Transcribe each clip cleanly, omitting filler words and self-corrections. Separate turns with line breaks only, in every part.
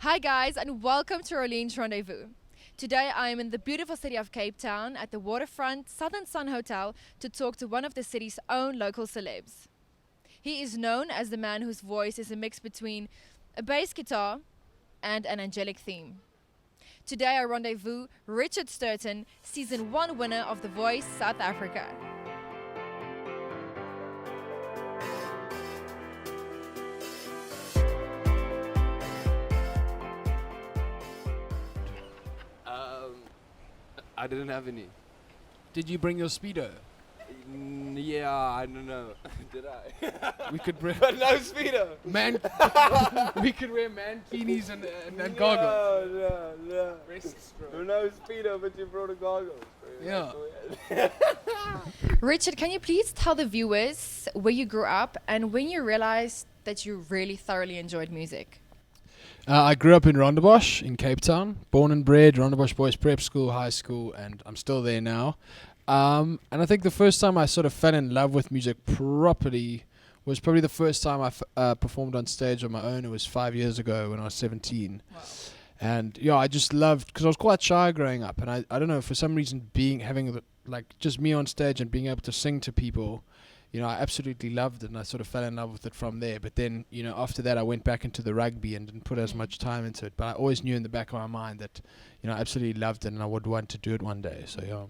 Hi guys and welcome to Orleans Rendezvous. Today I am in the beautiful city of Cape Town at the waterfront Southern Sun Hotel to talk to one of the city's own local celebs. He is known as the man whose voice is a mix between a bass guitar and an angelic theme. Today I rendezvous Richard Stirton, Season 1 winner of The Voice South Africa.
I didn't have any.
Did you bring your Speedo?
Yeah, I don't know. Did I?
We could bring
But no speedo.
man. We could wear mankinis and goggles.
No.
Vests, bro.
No speedo, but you brought a goggles.
Yeah.
Richard, can you please tell the viewers where you grew up and when you realized that you really thoroughly enjoyed music?
I grew up in Rendezvous in Cape Town. Born and bred, Rendezvous Boys Prep School, high school, and I'm still there now. And I think the first time I sort of fell in love with music properly was probably the first time I performed on stage on my own. It was 5 years ago when I was 17.
Wow.
And yeah, I just loved, because I was quite shy growing up, and I don't know, for some reason having just me on stage and being able to sing to people, I absolutely loved it, and I sort of fell in love with it from there. But then, after that I went back into the rugby and didn't put as much time into it, but I always knew in the back of my mind that, I absolutely loved it and I would want to do it one day. So yeah.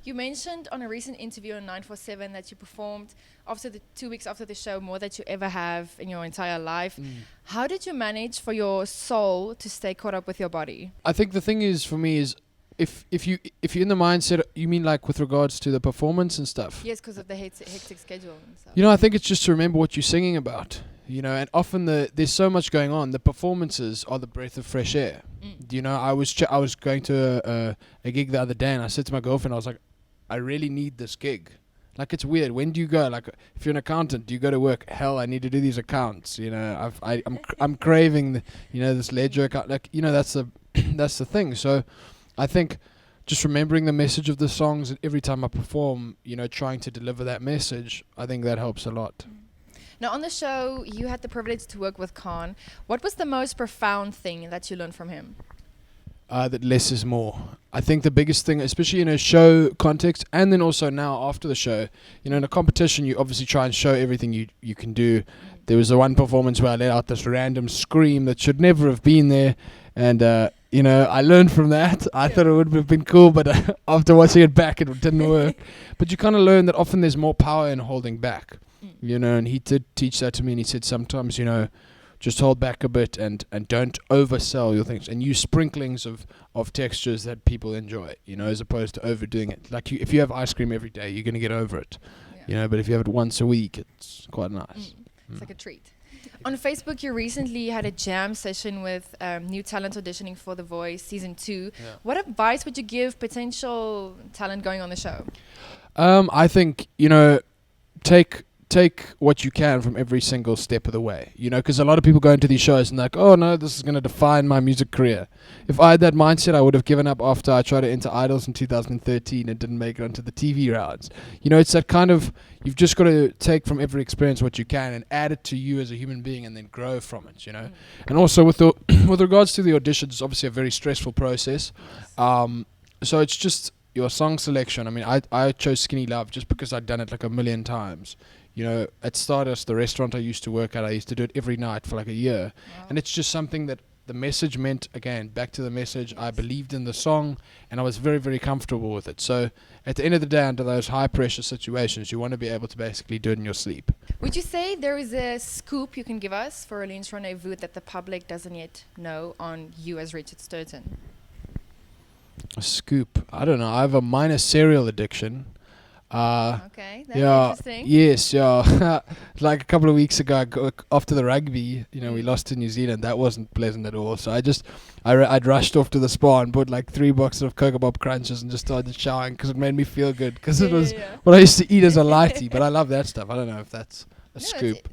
You mentioned on a recent interview on 947 that you performed after the 2 weeks after the show more than you ever have in your entire life. How did you manage for your soul to stay caught up with your body?
I think the thing is, for me, is if you're in the mindset, you mean like with regards to the performance and stuff?
Yes, because of the hectic schedule and stuff.
I think it's just to remember what you're singing about. And often there's so much going on. The performances are the breath of fresh air. I was going to a gig the other day, and I said to my girlfriend, I was like, I really need this gig. Like, it's weird. When do you go? Like, if you're an accountant, do you go to work? Hell, I need to do these accounts. I'm craving this ledger account. Like, that's the thing. So, I think just remembering the message of the songs, and every time I perform, trying to deliver that message, I think that helps a lot.
Now, on the show, you had the privilege to work with Kahn. What was the most profound thing that you learned from him?
That less is more. I think the biggest thing, especially in a show context, and then also now after the show, in a competition, you obviously try and show everything you can do. There was one performance where I let out this random scream that should never have been there, and I learned from that. I thought it would have been cool, but after watching it back, it didn't work. But you kind of learn that often there's more power in holding back, and he did teach that to me, and he said sometimes, just hold back a bit and don't oversell your things, and use sprinklings of textures that people enjoy, as opposed to overdoing it. Like, if you have ice cream every day, you're going to get over it, but if you have it once a week, it's quite nice.
It's like a treat. On Facebook, you recently had a jam session with new talent auditioning for The Voice Season 2.
Yeah.
What advice would you give potential talent going on the show?
I think, take what you can from every single step of the way, because a lot of people go into these shows and they're like, oh no, this is going to define my music career. If I had that mindset, I would have given up after I tried to enter Idols in 2013 and didn't make it onto the TV rounds. It's that kind of, you've just got to take from every experience what you can and add it to you as a human being and then grow from it, And also with regards to the auditions, it's obviously a very stressful process. So it's just your song selection. I mean, I chose Skinny Love just because I'd done it like a million times. At Stardust, the restaurant I used to work at, I used to do it every night for like a year. Wow. And it's just something that the message meant, again, back to the message. I believed in the song, and I was very, very comfortable with it. So at the end of the day, under those high-pressure situations, you want to be able to basically do it in your sleep.
Would you say there is a scoop you can give us for Orleans Rendezvous that the public doesn't yet know on you as Richard Stirton?
A scoop? I don't know. I have a minor cereal addiction.
Okay, that's interesting.
Yes, yeah. Like a couple of weeks ago, after the rugby, we lost to New Zealand. That wasn't pleasant at all. So I'd rushed off to the spa and bought like 3 boxes of Cocoa Bob Crunches and just started showering because it made me feel good. Because it was what I used to eat as a lighty. But I love that stuff. I don't know if that's a scoop.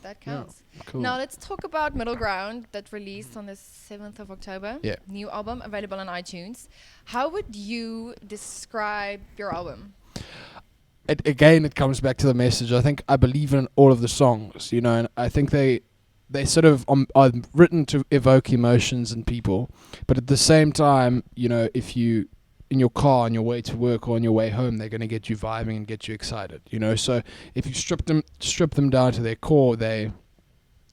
That counts.
Yeah, cool.
Now let's talk about Middle Ground that released on the 7th of October.
Yeah.
New album available on iTunes. How would you describe your album?
It comes back to the message. I think I believe in all of the songs, and I think they they sort of are written to evoke emotions in people, but at the same time, you know, if you in your car on your way to work or on your way home, they're going to get you vibing and get you excited, you know. So if you strip them down to their core, they're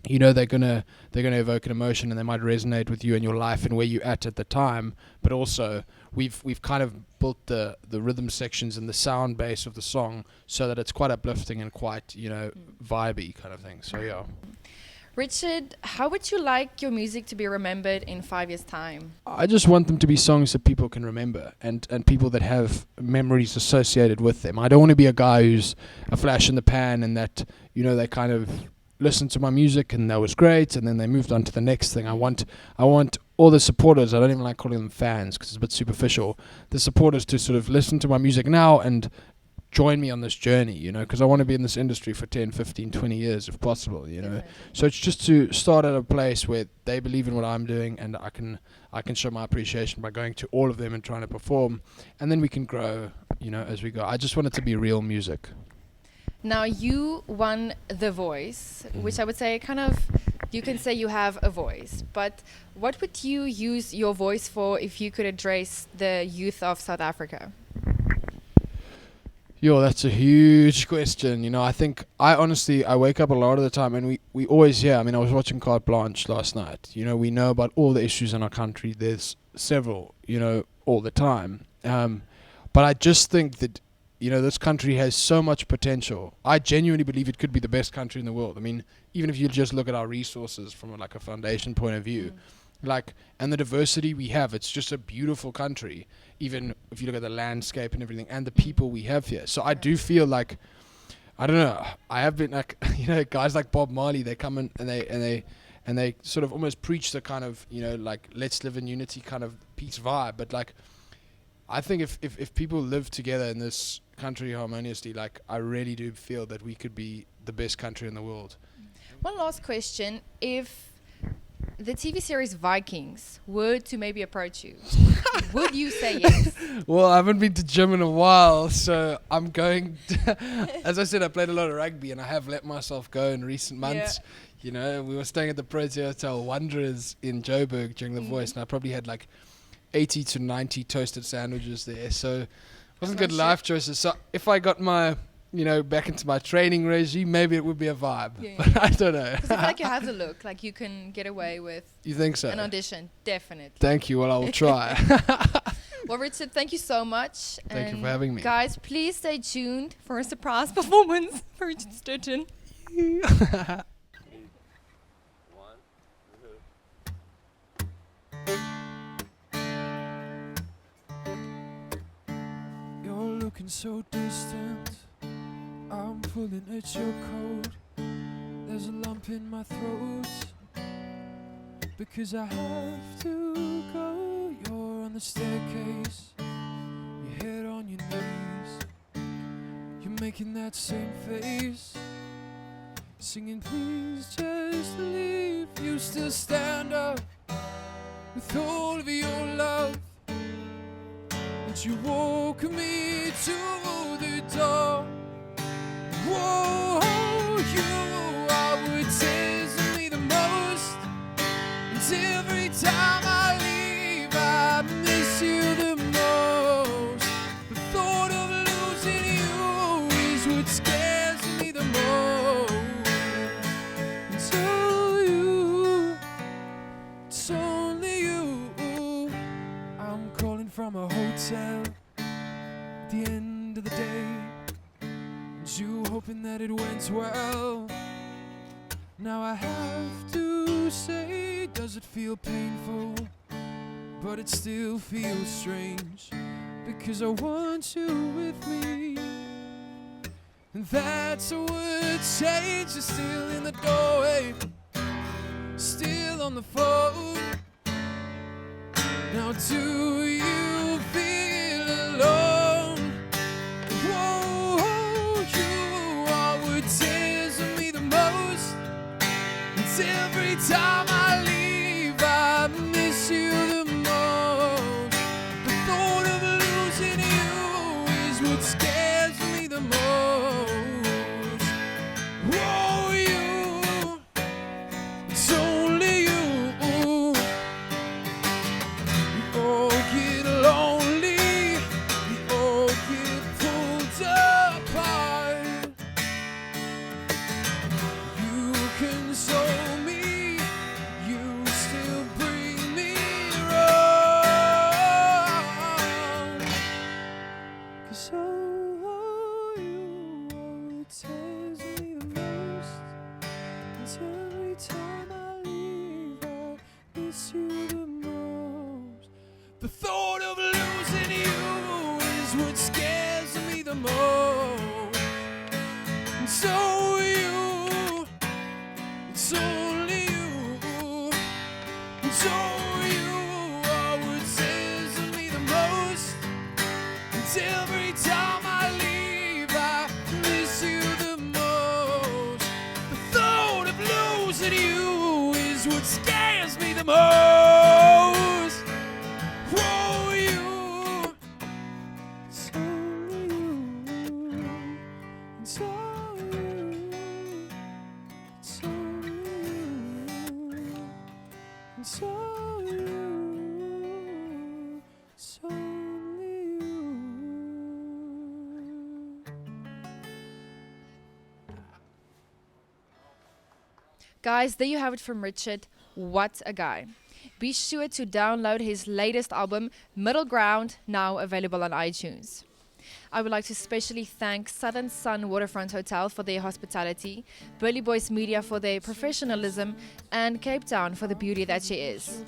gonna evoke an emotion, and they might resonate with you and your life and where you're at the time. But also we've kind of built the rhythm sections and the sound base of the song so that it's quite uplifting and quite, you know, vibey kind of thing. So yeah.
Richard, how would you like your music to be remembered in 5 years' time?
I just want them to be songs that people can remember, and people that have memories associated with them. I don't want to be a guy who's a flash in the pan and that, you know, they kind of listened to my music and that was great and then they moved on to the next thing. I want all the supporters, I don't even like calling them fans because it's a bit superficial, the supporters to sort of listen to my music now and join me on this journey, you know, because I want to be in this industry for 10, 15, 20 years if possible, you know. So it's just to start at a place where they believe in what I'm doing, and I can show my appreciation by going to all of them and trying to perform, and then we can grow, you know, as we go. I just want it to be real music.
Now, you won The Voice, which I would say kind of, you can say you have a voice, but what would you use your voice for if you could address the youth of South Africa?
Yo, that's a huge question. You know, I think I wake up a lot of the time and we always hear, I mean, I was watching Carte Blanche last night. You know, we know about all the issues in our country. There's several, you know, all the time. But I just think that, you know, this country has so much potential. I genuinely believe it could be the best country in the world. I mean, even if you just look at our resources from like a foundation point of view, and the diversity we have, it's just a beautiful country, even if you look at the landscape and everything and the people we have here. So I do feel like, I don't know, I have been like, you know, guys like Bob Marley, they come in and they sort of almost preach the kind of, you know, like, let's live in unity kind of peace vibe. But like, I think if people live together in this country harmoniously, like, I really do feel that we could be the best country in the world.
One last question. If the TV series Vikings were to maybe approach you, would you say yes?
Well, I haven't been to gym in a while, so I'm going to as I said, I played a lot of rugby and I have let myself go in recent months. Yeah. You know, we were staying at the Protea Hotel Wanderers in Joburg during The Voice, and I probably had like 80 to 90 toasted sandwiches there, so it wasn't good life choices. So if I got my, you know, back into my training regime, maybe it would be a vibe. Yeah. But I don't know.
Because I feel like you have the look, like you can get away with.
You think so?
An audition, definitely.
Thank you. Well, I will try.
Well, Richard, thank you so much.
Thank you for having me.
Guys, please stay tuned for a surprise performance for Richard Stirton.
You're looking so distant, I'm pulling at your coat. There's a lump in my throat because I have to go. You're on the staircase, your head on your knees. You're making that same face, singing please just leave. You still stand up with all of your love, and you woke me to the door. Whoa, you are what tears me the most, and every time I leave I miss you the most. The thought of losing you is what scares me the most. It's only you. I'm calling from a hotel at the end of the day, and you hoping that it went well. Now I have to say, does it feel painful? But it still feels strange, because I want you with me, and that's a word change. You're still in the doorway, still on the phone. Now do you feel alone? Whoa, you are what tears me the most, and every time I leave I miss you the most. The thought of losing you is what scares me the most. Whoa, miss you the most. The thought of losing you is what scares me the most. And so you, it's only you. And so you are what scares me the most. And every time I leave, I miss you the most. The thought of losing you is what scares me the most. Whoa, you, it's only you. It's only you. It's only you. It's only you. It's only you.
Guys, there you have it from Richard. What a guy. Be sure to download his latest album, Middle Ground, now available on iTunes. I would like to especially thank Southern Sun Waterfront Hotel for their hospitality, Burley Boys Media for their professionalism, and Cape Town for the beauty that she is.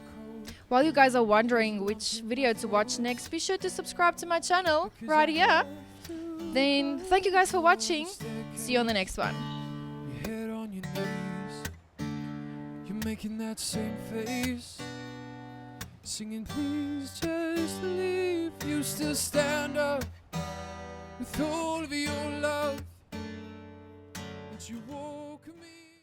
While you guys are wondering which video to watch next, be sure to subscribe to my channel right here. Then, thank you guys for watching. See you on the next one.
Your head on your knees, you're making that same face, singing please just leave. You still stand up with all of your love that you